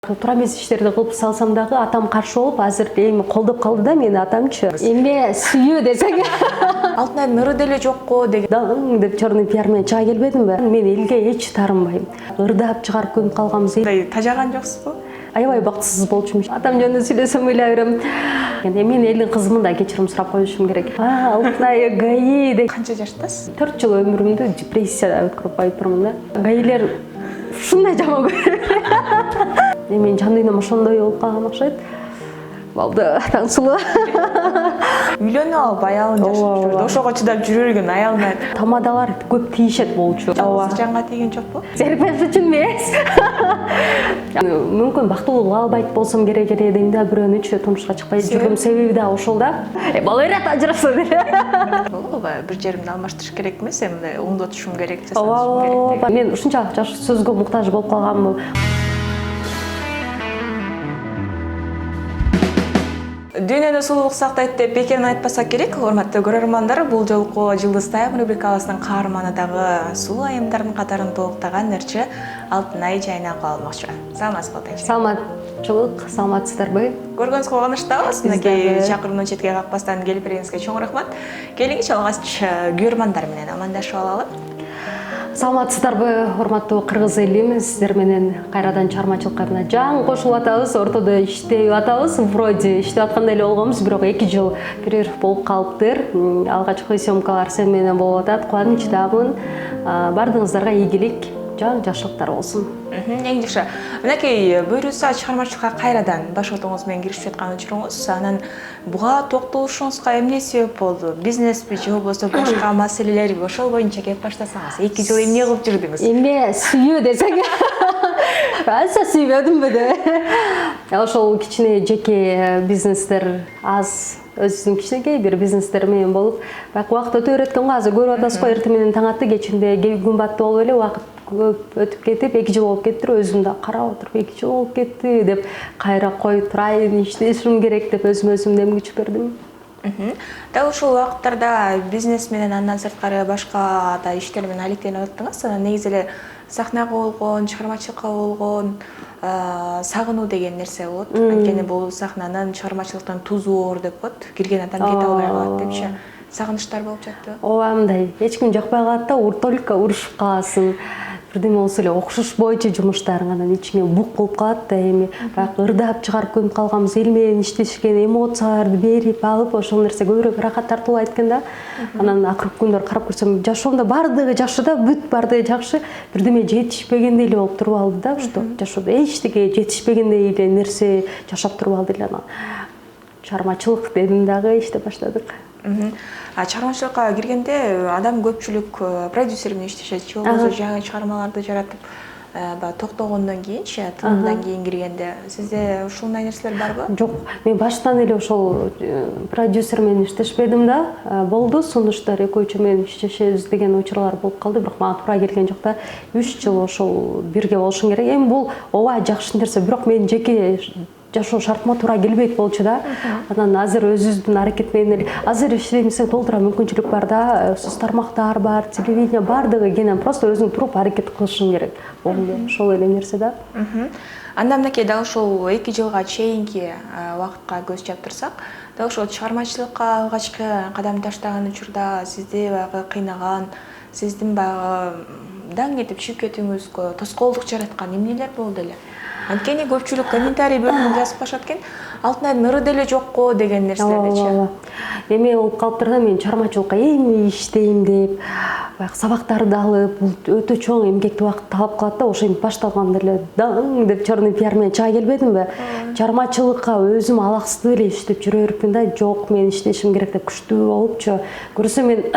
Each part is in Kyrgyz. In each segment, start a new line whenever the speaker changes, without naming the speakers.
Туура эмес иштерди кылып салсам дагы атам каршы болуп, азыр эми колдоп калды да мени атамчы. Эме сүйүү десең.
Алтынай ныры деле жокко деген.
Даң деп чорный пиар менен чыга келбедимби? Мен элге эч таарынбайм. Ырдап чыгарып көнүп калганбыз.
Тажаган жоксузбу?
Аябай бактысыз болчумун. Атам жөнүндө сүйлөсөм ыйлай берем. Мен элдин кызымын да кечирим сурап коюшум керек. Алтынай ГАИ деп.
Канча жаштасыз?
4 жыл өмүрүмдү депрессияда өткөрүп коюп турмун да. ГАИлер ушундай жаман көрөт. Мен жан дүйнөм ошондой болуп калган окшойт. Балды Таңсулуу.
Үйлөнүп алып аялын жашап жүрдү. Ошого чыдап жүрөргөн аялына
Тамадалар көп тийишет болчу.
жанга тийген жокпу?
Серпеш үчүн эмес. Мүмкүн бактылуу кыла албайт болсом керек эле дейм да, бирөөнүчү турмушка чыкпай жүргөм себеби да ошол да. Бала берет ажыраса деп.
Ооба, бир жеримди алмаштырыш керек эмес, мындай оңдотушум керек, жасашым керек.
Мен ушунчалык жаш сөзгө муктаж болуп калганмын.
Дүйнөнү сулуулук сактайт деп бекерин айтпасак керек. Урматтуу көрөрмандар, бул жолку Жылдыз Тайм рубрикабыздын каарманы дагы сулуу айымдардын катарын толуктаган ырчы Алтынай жайнап калмакчы. Саламатсызбы Алтынай?
Саламатчылык, саламатсыздарбы?
Көргөнүңүзгө кубанычтабыз. Мынакей чакырууну четке какпастан келип бериңизге чоң рахмат. Келиңизчи алгач көрөрмандар менен амандашып алалы.
Саламатсыздарбы, урматтуу кыргыз элим, сиздер менен кайрадан чыгармачылыкка мына жаңы кошулуп атабыз, ортодо иштеп атабыз. Вроде иштеп аткандай эле болгонбуз, бирок 2 жыл перерыв болуп калыптыр. Алгачкы съемкалар сен менен болуп атат. Кубанычтамын. Бардыгыңыздарга ийгилик, жакшылыктар болсун.
Эң жакшы. Мынакей буйруса чыгармачылыкка кайрадан баш отуңуз менен кирип жаткан учуруңуз, анан буга токтолушуңузга эмне себеп болду? Бизнеспи же болбосо башка маселелерби? Ошол боюнча кеп баштасаңыз. 2 жыл эмне кылып жүрдүңүз?
Эме сүйүү десең. Аза сүйбөдүмбү деп. Ошол кичине жеке бизнестер аз, өзүнүн кичинекей бир бизнестер менен болуп, бак убакыт өтө берет экен го, азыр көрүп атасыз го, эртең менен таң атты, кечинде күн батты болуп эле убакыт көп өтүп кетип, 2 жыл болуп кетти, өзүм да карап отуруп 2 жыл болуп кетти деп, кайра коюп турайын, иштешим керек деп өзүм дем күч бердим.
Дал ушул убакыттарда бизнес менен андан сырткары башка да иштер менен алектенип аттыңыз. Анан негизи эле сахнага болгон, чыгармачылыкка болгон сагынуу деген нерсе болот. Анткени бул сахнанын чыгармачылыктын тузу оор деп коет. Кирген адам кете албай калат депчи. Сагынычтар болуп жатты.
Ооба, мындай эч ким жакпай калат да, только урушуп каласың. Бирдеме болсо эле окшош боюнча жумуштарың анан ичиңе бук болуп калат да, эми баягы ырдап чыгарып көнүп калганбыз, эл менен иштешкен, эмоцияларды берип алып, ошол нерсе көбүрөөк рахат тартуулайт экен да. Анан акыркы күндөр карап көрсөм, жашоомдо бардыгы жакшы да, бүт бардыгы жакшы, бирдеме жетишпегендей эле болуп туруп алды да, что жашоодо эчтеке жетишпегендей эле нерсе жашап туруп алды эле. Анан чыгармачылык дедим дагы, иштеп баштадык.
Чыгармачылыкка киргенде адам көпчүлүк продюсер менен иштешет, же болбосо жаңы чыгармаларды жаратып, токтогондон кийинчи, тыгындан кийин киргенде сизде ушундай нерселер барбы?
Жок, мен баштан эле ошол продюсер менен иштешпедим да. Болду, сунуштар экөөчө менен иштешебиз деген учурлар болуп калды, бирок мага туура келген жок да. 3 жыл ошол бирге болушум керек. Эми бул ооба жакшы нерсе, бирок менин жеке жашоо шартыма туура келбейт болчу да. Анан азыр өзүбүздүн аракет менен азыр иштемесек толтура мүмкүнчүлүк бар да. Соц тармактар бар, телевидение бардыгы кенен просто өзүң туруп аракет кылышың керек. Ошол эле нерсе да.
Андан мынакей дал ушул 2 жылга чейинки убакытка көз чаптырсак, дал ушул чыгармачылыкка алгачкы кадам таштаган учурда сизди баягы кыйнаган, сиздин баягы даң этип чыгып кетүүңүзгө тоскоолдук жараткан эмнелер болду эле? Анткени көпчүлүк комментарий бөлүмүндө жазып башат экен, Алтынай ныры деле жокко деген нерселерчи.
Эме болуп калыптыр да, мен чыгармачылыкка эми иштейм деп, баягы сабактарды алып, бул өтө чоң эмгекти убакыт талап кылат да, ошо эми башталганда эле даң деп чорный пиар менен чыга келбедимби? Чыгармачылыкка өзүм алаксыздуу эле иштеп жүрө берипмин да, жок, мен иштешим керек деп күчтүү болупчу. Көрсөм мен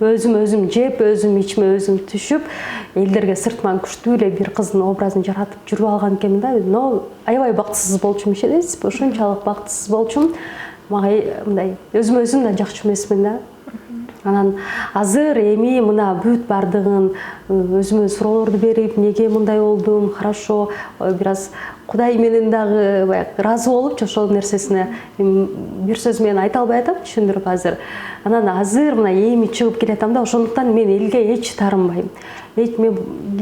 өзүм жеп, өзүм ичме, өзүм түшүп, элдерге сыртман күчтүү эле бир кыздын образын жаратып жүрүп алган экенмин да. Но аябай бактысыз болчумун ишенесизби? Ошончалык бактысыз болчумун. Мага мындай өзүм да жакшы эмесмин да. Анан азыр эми мына бүт бардыгын өзүмө суроолорду берип, неге мындай болдум, хорошо, бир аз Кудай менен дагы баягы разы болупчу ошол нерсесине. Бир сөз менен айта албай атам, түшүндүрүп азыр. Анан азыр мына эми чыгып келатам да, ошондуктан мен элге эч таарынбайм. Мен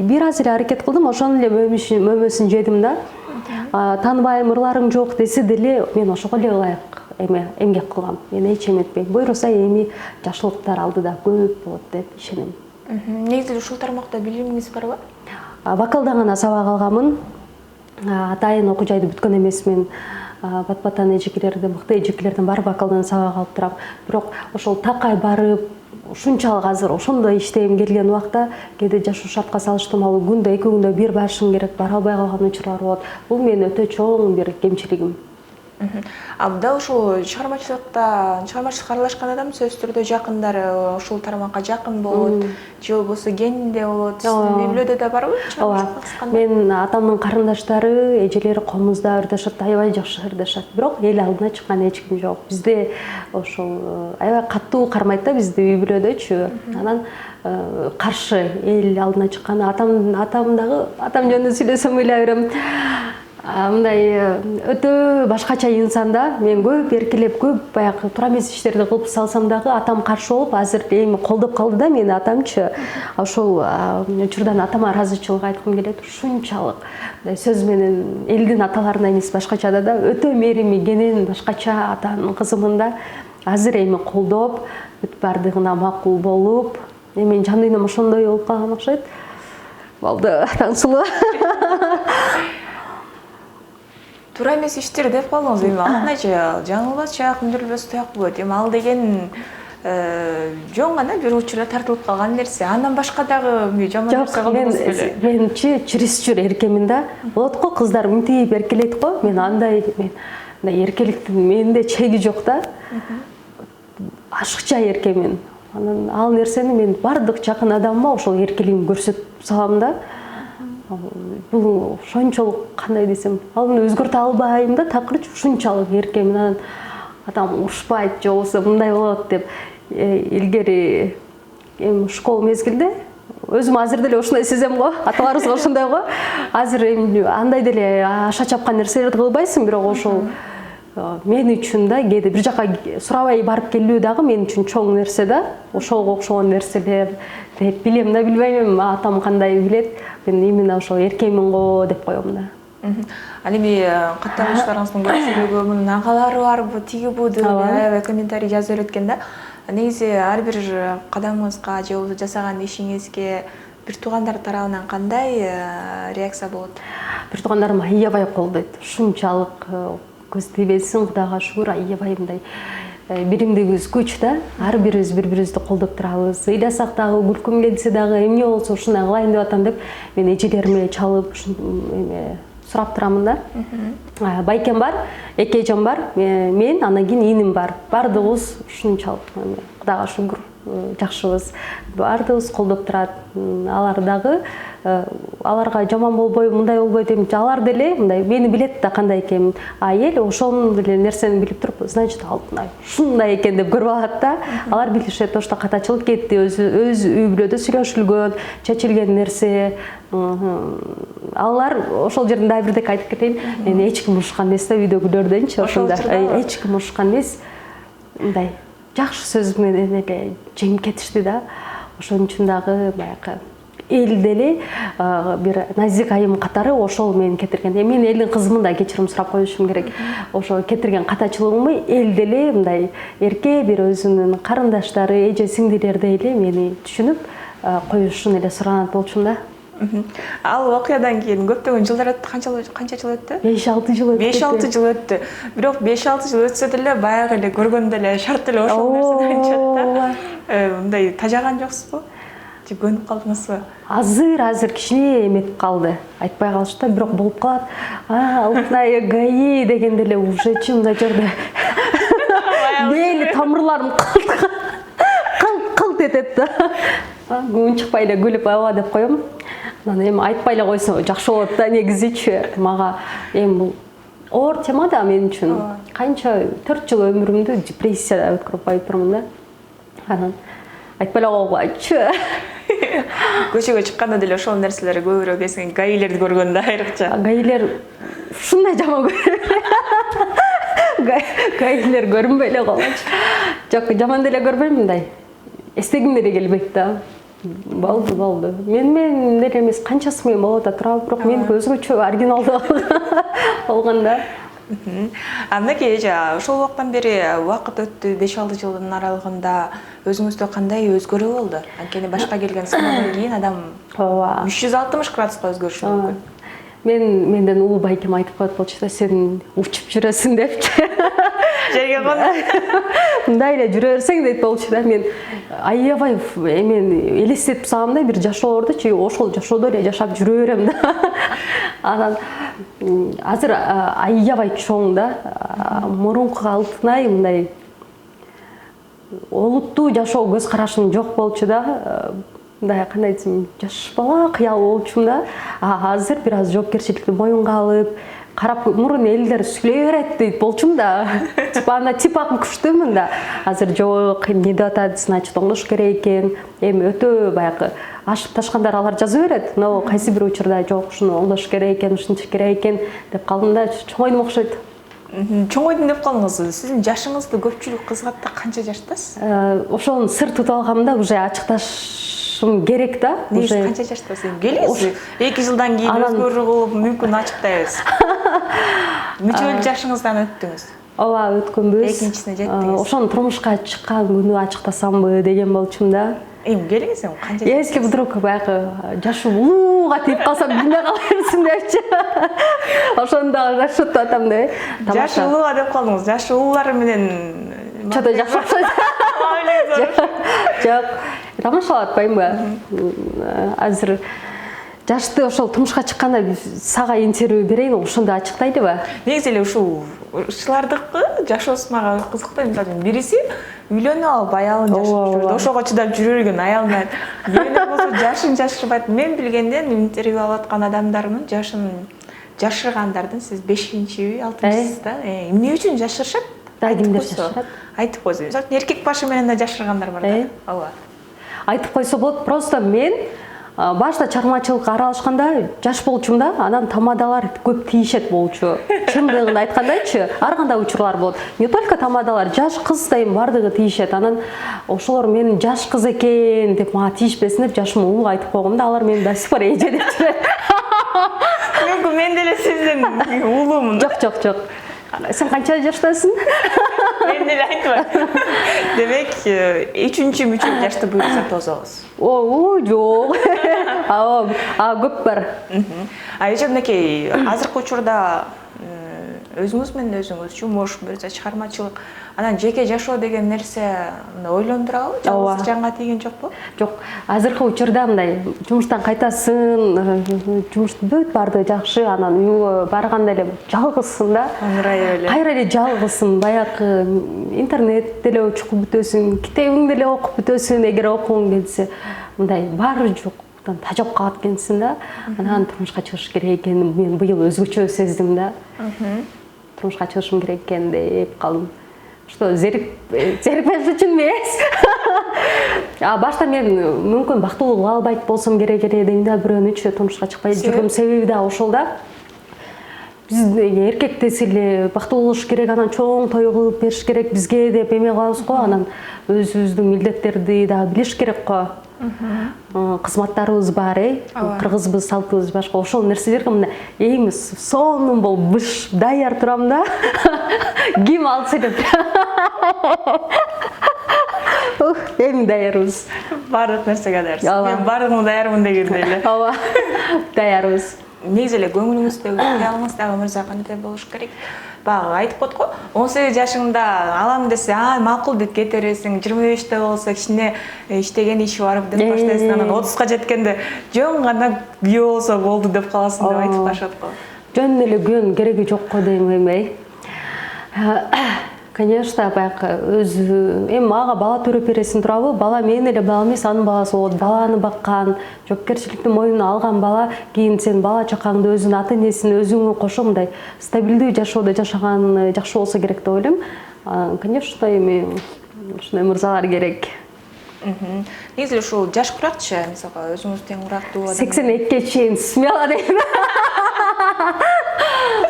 бир аз эле аракет кылдым, ошонун эле мөмөсүн жедим да. тааныбайм, ырларың жок десе деле мен ошого эле ылайык эмгек кылгам. Мен эч эметпейм. Буйруса эми жакшылыктар алдыда көп болот деп ишенем.
Негизи ушул тармакта билимиңиз барбы?
Вокалдан гана сабак алганмын. Атайын окуу жайды бүткөн эмесмин. Бат-баттан эжекелерден, мыкты эжекелерден барып вокалдан сабак алып турам. Бирок ошол такай барып ушунчалык азыр ошондой иштегим келген убакта кээде жашоо шартка салыштырмалуу күндө 2 күндө бир барышым керек, бара албай калган учурлар болот. Бул менин өтө чоң бир кемчилигим.
Дал ушул чыгармачылык аралашкан адам сөзсүз түрдө жакындары ушул тармакка жакын болот, же болбосо кеңинде болот. Сиздин үй бүлөдө да барбы?
Ооба. Мен атамдын карындаштары, эжелери комузда ырдашат, аябай жакшы ырдашат. Бирок эл алдына чыккан эч ким жок. Бизде ошол аябай катуу кармайт да бизди үй бүлөдөчү. Анан каршы эл алдына чыккан атам жөнүндө сүйлөсөм ыйлай берем. Мындай өтө башкача инсан да, мен көп эркелеп, көп баягы туура эмес иштерди кылып салсам дагы атам каршы болуп, азыр эми колдоп калды да мени атамчы. Ошол учурдан атама ыраазычылык айткым келет. Ушунчалык сөз менен элдин аталарына эмес башкача да өтө мээрими кенен башкача атанын кызымын да. Азыр эми колдоп, бүт бардыгына макул болуп, менин жан дүйнөм ошондой болуп калган окшойт. Болду, Таңсулуу.
Туура эмес иштер деп калдыңыз. Эми алтынайчы жаңылбачак, күндүрүлбөс туяк болот. Эми ал деген жөн гана бир учурда тартылып калган нерсе. Андан башка дагы жаман нерсе кылдыңыз беле?
Менчи чересчур эркемин да. Болот го, кыздар мынтип эркелейт го. Мен андай эркеликтин менде чеги жок да. Ашыкча эркемин. Анан ал нерсени мен бардык жакын адамыма ошол эркелигимди көрсөтүп салам да. Бул ошончолук кандай десем, аны өзгөртө албайм да, такырчы ушунчалык эркемин. Анан адам урушпайт, же болбосо мындай болот деп илгери эми школ мезгилде өзүм азыр деле ошондой сезем го, аталарыбыз ошондой го. Азыр эми андай деле аша чапкан нерселерди кылбайсың, бирок ошол мен үчүн да кээде бир жака сурабай барып келүү дагы мен үчүн чоң нерсе да. Ошого окшогон нерселер деп билем да, билбейм атам кандай билет. Мен именно ошол эркемин го деп коем да.
Ал эми катталыштарыңыздын көпчүлүгү мунун агалары барбы, тиги бу деп аябай комментарий жазып берет экен да. Негизи ар бир кадамыңызга же болбосо жасаган ишиңизге бир туугандар тарабынан кандай реакция болот?
Бир туугандарым аябай колдойт. Ушунчалык көз тийбесин, Кудайга шүгүр, аябай мындай биримдигибиз күч да. Ар бирибиз бири-бирибизди колдоп турабыз. Ыйласак дагы, күлкүм келсе дагы, эмне болсо ушундай кылайын деп атам деп мен эжелериме чалып сурап турамын да. Байкем бар, эки эжем бар, мен, анан кийин иним бар. Бардыгыбыз ушунчалык, Кудайга шүгүр, жакшыбыз. Бардыгыбыз колдоп турат. Алар дагы аларга жаман болбой, мындай болбой деп, алар деле мындай мени билет да кандай экенин. Эл ошол деле нерсени билип туруп, значит, Алтынай ушундай экен деп көрүп алат да. Алар билишет, ошто катачылык кетти, өз үй бүлөдө сүйлөшүлгөн, чечилген нерсе. Алар ошол жерден дагы бирдеке айтып кетейин. Мен эч ким урушкан эмес да, үйдөгүлөрдөнчү ошондо. Эч ким урушкан эмес. Мындай жакшы сөз менен эле жеңип кетишти да. Ошон үчүн дагы баягы эл деле бир назик айым катары ошол мени кетирген. Мен элдин кызымын да кечирим сурап коюшум керек. Ошол кетирген катачылыгымы эл деле мындай эрке бир өзүнүн карындаштары, эже сиңдилердей эле мени түшүнүп коюшун эле суранат болчумун да.
Ал окуядан кийин көптөгөн жылдар өттү, канча жыл өттү?
5-6 жыл өттү.
5-6 жыл өттү. Бирок 5-6 жыл өтсө деле баягы эле көргөндө эле шарт эле ошол нерседен чыкты да. Мындай тажаган жоксузбу? Же көнүп калдыңызбы?
Азыр кичине эметип калды. Айтпай калышты, бирок болуп калат. Алтынай гаи дегенде эле уже мындай жерде мени тамырларым кылт этет да. Унчукпай эле күлүп ооба деп коем. Анан эми айтпай эле койсо жакшы болот да негизичи. Мага эми бул оор тема да мен үчүн. Канча 4 жыл өмүрүмдү депрессияда өткөрүп коюп турмун да. Анан айтпай эле койгойчу.
Көчөгө чыкканда деле ошол нерселер көбүрөөк эсиңе, гаилерди көргөндө айрыкча.
Гаилер ушундай жаман гаилер көрүнбөй эле койгочу. Жок, жаман деле көрбөйм, мындай эстегим деле келбейт да. Болду. Мен деле эмес, канчасы менен болот да турабы, бирок мен өзгөчө оригиналдуу. болгондо.
Мынакей эже ошол убакыттан бери убакыт өттү, 5-6 жылдын аралыгында өзүңүздө кандай өзгөрүү болду? Анткени башка келген сыноодан кийин адам
Ооба.
360 градуска өзгөрүшү мүмкүн.
Менден улуу байкем айтып коет болчу да, сен учуп жүрөсүң депчи.
Жерге кону.
Мындай эле жүрө берсең дейт болчу да. Мен аябай эмен элестетип салам да, бир жашоордучу ошол жашоодо эле жашап жүрө берем да. Анан азыр аябай чоң да. Мурункуга алтынай мындай олуттуу жашоо көз карашым жок болчу да. Мындай кандай десем, жаш бала кыял болчумун да. Азыр бир аз жоопкерчиликти моюнга алып, карап мурун элдер сүйлөй берет дейт болчумун да. Анда типагым күчтүүмүн да. Азыр жок, эмне деп атат, значит оңдош керек экен. Эми өтө баягы ашып ташкандар алар жаза берет. Но кайсы бир учурда жок, ушуну оңдош керек экен, ушинтип керек экен деп калдым да. Чоңойдум окшойт.
Чоңойдум деп калдыңыз. Сиздин жашыңызды көпчүлүк кызыгат да, канча жаштасыз?
Ошонун сыр тутуп алгам да, уже ачыкташым керек да.
Негизи канча жаштасыз? Келиңиз. 2 жылдан кийин өзгөрүү кылып мүмкүн ачыктайбыз. Нече жашыңыздан өттүңүз?
Ооба, өткөнбүз.
Экинчисине жеттиңиз.
Ошону турмушка чыккан күнү ачыктасамбы деген болчумун да.
Келиңиз, канча?
Если вдруг баягы жашы улууга тийип калсам билбей кала берсин депчи. Ошондо расчет атам да.
Жашы улууга деп калдыңыз. Жашы улуулар менен
чада жакшы окшойт. Жок, тамашалап атпаймынбы? Азыр жашты ошол турмушка чыкканда сага интервью берейин, ошондо ачыктайлыбы?
Негизи эле ушул ушулардыкы жашоосу мага кызыктуу. Мисалы бириси үйлөнүп алып аялын жашап жүрдү. Ошого чыдап жүрө берген аялына эмне болсо жашын жашырбайт. Мен билгенден интервью алып аткан адамдардын жашын жашыргандардын сиз 5-чи, 6-чысыз да. Эмне үчүн жашырышат?
Кимдер жашырат?
Айтып койсо. Мисалы эркек башы менен да жашыргандар бар да. Ооба.
Айтып койсо болот. Просто мен башта чармачылыкка аралашканда жаш болчумун да, анан тамадалар көп тийишет болчу. Чындыгын айткандайчы, ар кандай учурлар болот. Не только тамадалар, жаш кыз да эми бардыгы тийишет. Анан ошолор менин жаш кыз экен деп мага тийишпесин деп жашым улуу айтып койгом да, алар мени до сих пор эже деп жүрөт.
Мүмкүн мен деле сизден улуумун.
Жок. Сен канча жаштасың?
Мен деле айтпайм. Демек, 3-3 жашты буюрса тозобуз.
Жок. Көп бар.
Эже мынакей, азыркы учурда өзүңүз менен өзүңүз жумуш, чыгармачылык, анан жеке жашоо деген нерсе ойлондурабы? Жалгыз жанга тийген жокпу?
Жок. Азыркы учурда мындай жумуштан кайтасың, жумуштун бүт бардыгы жакшы, анан үйгө барганда эле жалгызсың да. Кайра эле жалгызсың, баягы интернет деле чукуп бүтөсүң, китебиңди деле окуп бүтөсүң, эгер окугуң келсе. Мындай баары жок. Тажап калат экенсиң да. Анан турмушка чыгыш керек экен, мен быйыл өзгөчө сездим да. Турмушка чыгышым керек экен деп калдым. Что зерикпеш үчүн эмес. Башта мен мүмкүн бактылуу боло албайт болсом керек эле дейм да, бирөөнүчү турмушка чыкпай жүргөм себеби да ошол да. Биз эркек десе эле бактылуу болуш керек, анан чоң той кылып бериш керек бизге деп эме кылабыз го, анан өзүбүздүн милдеттерди да билиш керек го. Кызматтарыбыз бар, кыргызбыз, салтыбыз башка, ошол нерселерге мына эми сонун болуп быш даяр турам да. Ким алса деп. Эми даярбыз.
Баардык нерсеге даярсыз. Мен баардыгына даярмын дегендей эле.
Ооба. Даярбыз.
Негизи эле көңүлүңүздөгү, кыялыңыздагы мырза кандай болуш керек? Багы айтып коет го, 18 жашыңда алам десе, макул деп кете бересиң, 25те болсо кичине иштеген иши бар деп баштайсың, анан 30га жеткенде жөн гана күйөө болсо болду деп каласың деп айтып башат го.
Жөн эле күйөөнүн кереги жок го дейм эми. Конечно, баягы өзү эми мага бала төрөп бересиң турабы? Бала менин эле бала эмес, анын баласы болот. Баланы баккан, жоопкерчиликти мойнуна алган бала, кийин сен бала чакаңды өзүнүн ата-энесин өзүңө кошо мындай стабилдүү жашоодо жашаган жакшы болсо керек деп ойлойм. Конечно, эми ушундай мырзалар керек.
Негизи ушул жаш куракчы, мисалга өзүңүз тең курактуу адам.
82-ке чейин смело дейм.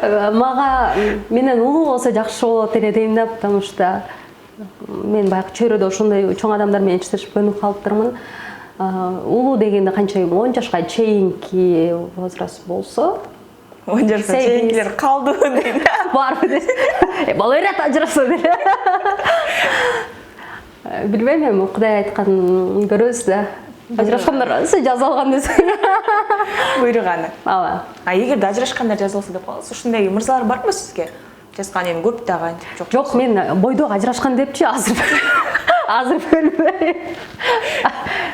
Мага менен улуу болсо жакшы болот эле дейм да, потому что мен баягы чөйрөдө ошондой чоң адамдар менен иштешип көнүп калыптырмын. Улуу дегенде канча 10 жашка чейинки возраст болсо,
10 жашка чейинкилер калдыбы дейм.
Барбы дейт. Балайрат ажырашса дейт. Билбейм эми Кудай айтканын көрөбүз да. Ажырашкандар жаза алган десең.
Буйруганы.
Ооба.
Эгерде ажырашкандар жазылса деп каласыз, ушундай мырзалар барбы сизге? Жазган эми көп дагы антип жок.
Жок, мен бойдок ажырашкан депчи азыр. Азыр билбейм.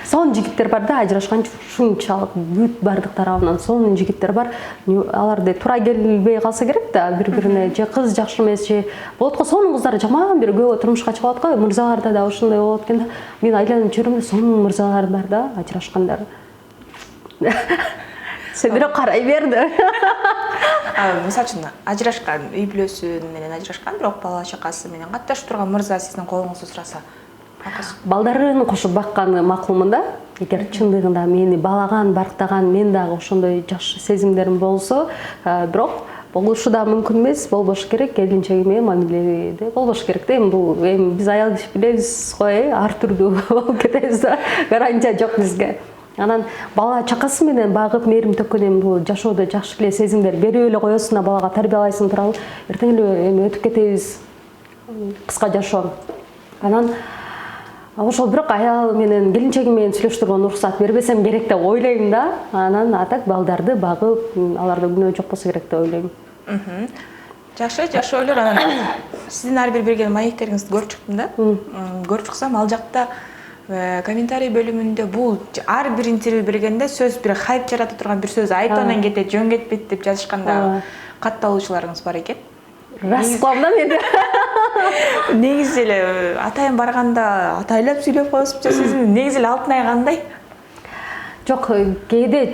Сонун жигиттер бар да, ажырашкан ушунчалык бүт бардык тарабынан сонун жигиттер бар. Аларды туура келбей калса керек да, бири-бирине же кыз жакшы эмес же болот го, сонун кыздар жаман бир көбө турмушка чыгып атат го. Мырзаларда да ушундай болот экен да. Мен айланып жүрөм да, сонун мырзалар бар да, ажырашкандар. Сендер карай берди.
Мисалы үчүн ажырашкан, үй бүлөсү менен ажырашкан, бирок бала чакасы менен катташып турган мырза сиздин колуңузду сураса,
балдарын кошуп бакканы макулмун да. Эгер чындыгында мени балаган, барктаган, мен дагы ошондой жакшы сезимдерим болсо, бирок болушу да мүмкүн эмес, болбош керек, келинчеги менен мамиледе болбош керек да. Бул биз аял киши билебиз го, ар түрдүү болуп кетебиз да. Гарантия жок бизге. Анан бала чакасы менен багып мээрим төккөн эми бул жашоодо жакшы эле сезимдер берип эле коесуң да, балага тарбиялайсың туурабы. Эртең эле эми өтүп кетебиз кыска жашоо. Анан ошол бирок аял менен келинчеги менен сүйлөштүргөн уруксат бербесем керек деп ойлойм да. Анан атак балдарды багып, аларда күнөө жок болсо керек деп ойлойм.
Жакшы, жакшы ойлор. Анан сиздин ар бир берген маектериңизди көрүп чыктым да. Көрүп чыксам, ал жакта комментарий бөлүмүндө бул ар бир интервью бергенде сөз бир хайп жарата турган бир сөз айтып анан кетет, жөн кетпейт деп жазышканда катталуучуларыңыз бар экен.
Рас кылам да мен.
Негизи эле атайын барганда атайлап сүйлөп коесузчу, сиздин негизи эле алтын ай кандай?
Жок, кээде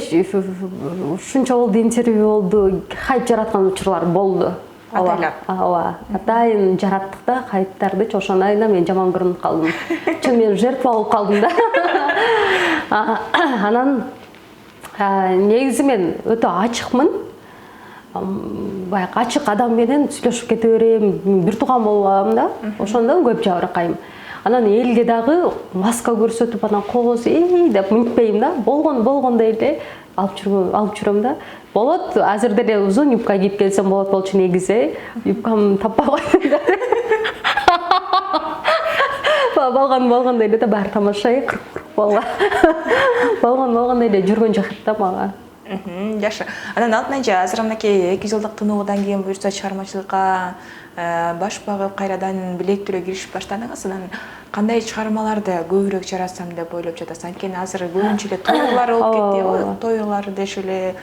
ушунча болду, интервью болду, хайп жараткан учурлар болду. Ооба, атайын жараттык да хайптарды, ошонун айына мен жаман көрүнүп калдым. Чын мен жертва болуп калдым да. Анан негизи мен өтө ачыкмын. Баягы ачык адам менен сүйлөшүп кете берем, бир тууган болуп алам да. Ошондон көп жабыркайм. Анан элге дагы маска көрсөтүп анан кооз деп мүнтпейм да. Болгондой эле алып жүрөм да. Болот, азыр деле узун юбка кийип келсем болот болчу негизи. Юбкам таппай койдум да. Болгондой эле да баары тамаша, болгон эле жүргөн жакат да мага.
Жакшы. Анан Алтын айжа, азыр мынакей 2 жылдык тынуудан кийин буюрса чыгармачылыкка баш багып кайрадан билектүү киришип баштадыңыз. Анан кандай чыгармаларды көбүрөөк жаратсам деп ойлоп жатасыз? Анткени азыр көбүнчө эле тойлар болуп кетти го. Тойлар дешип эле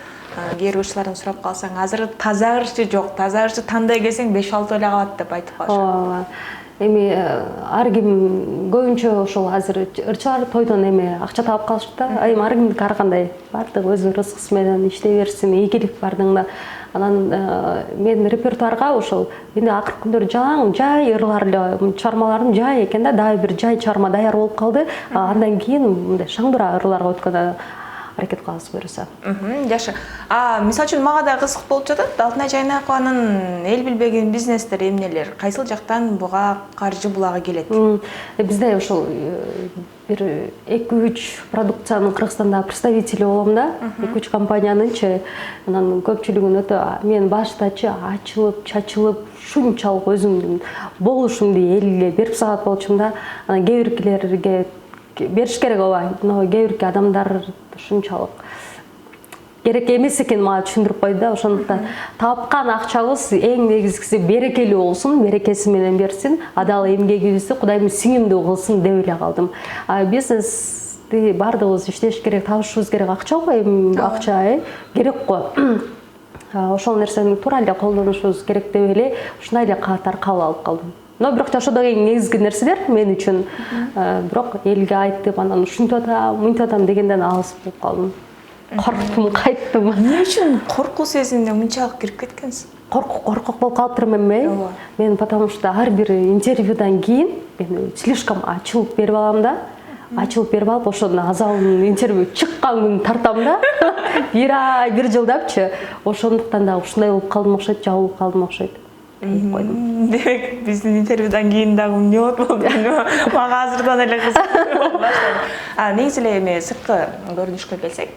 кээ бир ырчылардан сурап калсаң, азыр таза ырчы жок, таза ырчы тандай келсең 5-6 эле калат деп айтып калышат.
Эми ар ким көбүнчө ошол азыр ырчылар тойдон эми акча таап калышат да. Эми ар кимдики ар кандай, бардыгы өз рызкысы менен иштей берсин, ийгилик бардыгында. Анан мен репертуарга ошол менде акыркы күндөр жай ырлар эле чыгармаларым жай экен да, дагы бир жай чыгарма даяр болуп калды. Андан кийин мындай шаңдыра ырларга өткөнгө аракет кылабыз буюрса.
Жакшы. Мисалы үчүн мага да кызык болуп жатат. Алтын айжа Айнакованын эл билбеген бизнестер эмнелер? Кайсыл жактан буга каржы булагы келет?
Бизде ошол бир 2-3 продукциянын Кыргызстанда представители болом да. 2-3 компаниянынчы. Анан көпчүлүгүн өтө мен баштачы ачылып, чачылып, шунчалык өзүмдүн болушумду элге берип сагат болчумун да. Анан кээ биркилерге бериш керек ооба. Кээ бирки адамдар ушунчалык керек эмес экен мага түшүндүрүп койду да. Ошондуктан тапкан акчабыз эң негизгиси берекелүү болсун, берекеси менен берсин, адал эмгегибизди Кудайым сиңимдүү кылсын деп эле калдым. Бизнести бардыгыбыз иштеш керек, табышыбыз керек, акча го эми акча керек го. Ошол нерсени туура эле колдонушубуз керек деп эле ушундай эле катар кабыл алып калдым. Но бирок жашоодогу эң негизги нерселер мен үчүн бирок элге айтып анан ушинтип атам, мынтип атам дегенден алыс болуп калдым. Корктум, кайттым.
Эмне үчүн коркуу сезимине мынчалык кирип кеткенсиз?
Коркок болуп калыптырмын эми. Мен потому что ар бир интервьюдан кийин мен слишком ачылып берип алам да. Ачылып берип алып, ошондон азалын интервью чыккан күн тартам да. Бир ай, бир жылдапчы. Ошондуктан да ушундай болуп калдым окшойт, жабылып калдым окшойт. deyип койдум.
Демек биздин интервьюдан кийин дагы эмне болот болду? Мага азырдан эле кызык баштады. Негизи эле эми сырткы көрүнүшкө келсек,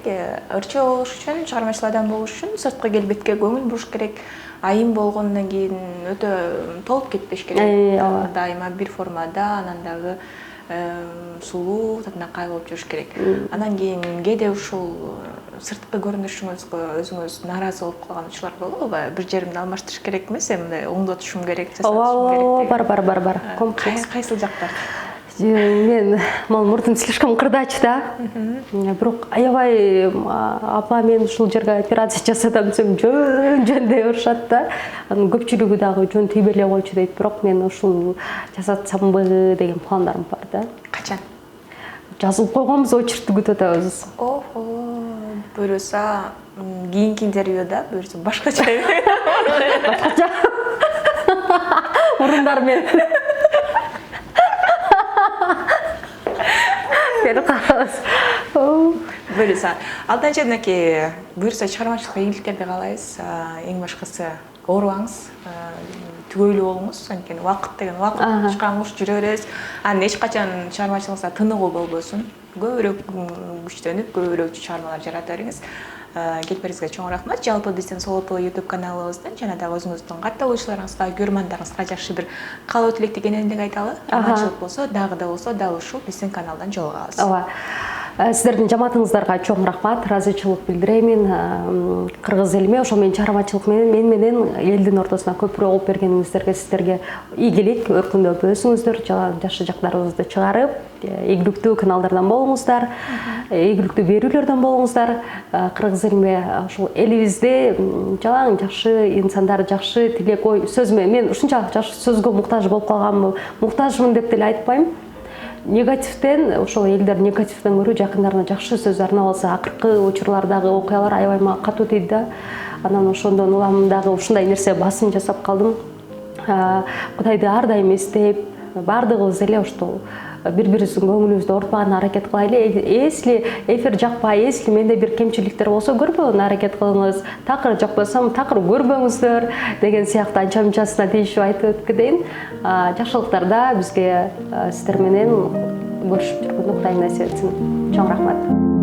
ырчы болуш үчүн, чыгармачыл адам болуш үчүн сырткы келбетке көңүл буруш керек. Айым болгондон кийин өтө толуп кетпеш керек. Дайыма бир формада, анан дагы сулуу, татынакай болуп жүрүш керек. Анан кийин кээде ушул сырткы көрүнүшүңүзгө өзүңүз нааразы болуп калган учурлар болобу? Бир жеримди алмаштырыш керек эмес, мындай оңдотушум керек, жасатышым керек.
Бар.
Кайсыл жактар?
Мен мурдум слишком кырдач да. Бирок аябай апа мен ушул жерге операция жасатам десем жөн дей беришат да. Анын көпчүлүгү дагы жөн тийбей эле койчу дейт. Бирок мен ушул жасатсамбы деген пландарым бар да.
Качан?
Жазылып койгонбуз, очередти күтүп атабыз.
Охо, буюрса кийинки интервьюда буюрса башкача.
Башкача. Мурундар мен. Бери калабыз.
Буюрса, алдынча мынакей буюрса чыгармачылыкка ийгиликтерди каалайбыз. Эң башкысы оорубаңыз, түгөйлүү болуңуз, анткени убакыт деген убакыт чыккан жүрө беребиз. Анан эч качан чыгармачылыгыңызда тыныгуу болбосун. Көбүрөөк күчтөнүп, көбүрөөк чыгармалар жарата бериңиз. Келипериңизге чоң рахмат. Жалпы биздин Солото YouTube каналыбыздан жана дагы өзүңүздүн катталуучуларыңызга, көрөрмандарыңызга жакшы бир каалоо тилек дегендик айталы. Аманчылык болсо, дагы дал ушул биздин каналдан жолугабыз.
Ооба. Сиздердин жамаатыңыздарга чоң рахмат, ыраазычылык билдирейин. Кыргыз элиме ошол менен чыгармачылык менен элдин ортосуна көпүрөөк алып бергениңиздерге сиздерге ийгилик, өркүндөп өсүңүздөр, жакшы жактарыңызды чыгарып, ийгиликтүү каналдардан болуңуздар, ийгиликтүү берүүлөрдөн болуңуздар. Кыргыз элиме ушул элибизде жалаң жакшы инсандар, жакшы тилек ой сөз менен мен ушунчалык жакшы сөзгө муктаж болуп калганмын, муктажмын деп деле айтпайм. Негативден, ошол элдер негативден көрө жакындарына жакшы сөз арнап алса, акыркы учурлардагы окуялар аябай мага катуу тийди да. Анан ошондон улам дагы ушундай нерсе басым жасап калдым. Кудайды ар дайым эстеп, баардыгыбыз эле ошол бири-бирибиздин көңүлүбүздү оорутпаганга аракет кылайлы. Эсли эфир жакпай, эсли менде бир кемчиликтер болсо көрбөгөнгө аракет кылыңыз. Такыр жакпасам такыр көрбөңүздөр деген сыяктуу анча-мынчасына тийишип айтып кетейин. Жакшылыктарда бизге сиздер менен көрүшүп жүргөндө Кудай насип этсин. Чоң рахмат.